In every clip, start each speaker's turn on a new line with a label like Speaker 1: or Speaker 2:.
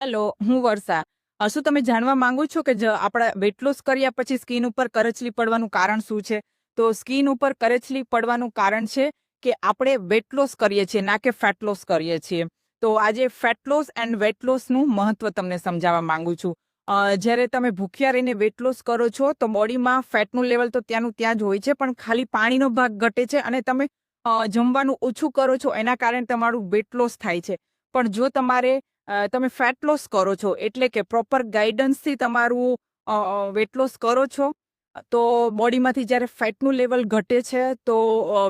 Speaker 1: Hello, હું વર્ષા. શું તમે જાણવા માંગો છો કે આપણા વેટ લોસ કર્યા પછી સ્કિન ઉપર કરચલી પડવાનું કારણ શું છે? તો સ્કિન ઉપર કરચલી પડવાનું કારણ છે કે આપણે વેટ લોસ કરીએ છીએ, ના કે ફેટ લોસ કરીએ છીએ. તો આજે ફેટ લોસ એન્ડ વેટ લોસનું મહત્વ તમને સમજાવવા માંગુ છું. જ્યારે તમે ભૂખ્યા રહીને વેટ લોસ કરો છો તો બોડીમાં ફેટનું લેવલ તો ત્યાંનું ત્યાં જ હોય છે, પણ ખાલી પાણીનો ભાગ ઘટે છે અને તમે જમવાનું ઓછું કરો છો એના કારણે તમારું વેટ લોસ થાય છે. પણ જો તમે ફેટ લોસ કરો છો એટલે કે પ્રોપર ગાઈડન્સથી તમારું વેટ લોસ કરો છો, તો બોડીમાંથી જ્યારે ફેટનું લેવલ ઘટે છે તો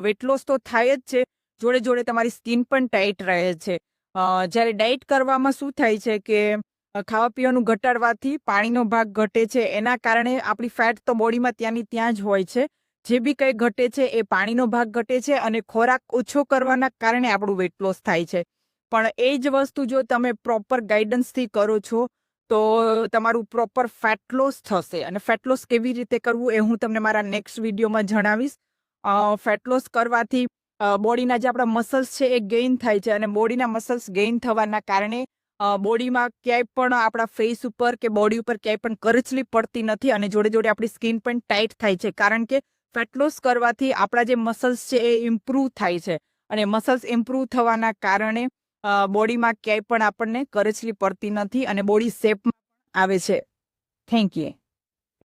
Speaker 1: વેટ લોસ તો થાય જ છે, જોડે જોડે તમારી સ્કિન પણ ટાઈટ રહે છે. જ્યારે ડાયટ કરવામાં શું થાય છે કે ખાવા પીવાનું ઘટાડવાથી પાણીનો ભાગ ઘટે છે, એના કારણે આપણી ફેટ તો બોડીમાં ત્યાંની ત્યાં જ હોય છે. જે બી કંઈ ઘટે છે એ પાણીનો ભાગ ઘટે છે અને ખોરાક ઓછો કરવાના કારણે આપણું વેટ લોસ થાય છે. પણ એ જ વસ્તુ જો તમે પ્રોપર ગાઈડન્સથી કરો છો તો તમારું પ્રોપર ફેટ લોસ થશે. અને ફેટ લોસ કેવી રીતે કરવું એ હું તમને મારા નેક્સ્ટ વિડીયોમાં જણાવીશ. ફેટ લોસ કરવાથી બોડીના જે આપણા મસલ્સ છે એ ગેઇન થાય છે, અને બોડીના મસલ્સ ગેઇન થવાના કારણે બોડીમાં ક્યાંય પણ આપણા ફેસ ઉપર કે બોડી ઉપર ક્યાંય પણ કરચલી પડતી નથી, અને જોડે જોડે આપણી સ્કિન પણ ટાઈટ થાય છે. કારણ કે ફેટ લોસ કરવાથી આપણા જે મસલ્સ છે એ ઇમ્પ્રૂવ થાય છે, અને મસલ્સ ઇમ્પ્રૂવ થવાના કારણે બોડીમાં ક્યાંય પણ આપણને કરચલી પડતી નથી અને બોડી શેપમાં આવે છે. Thank you.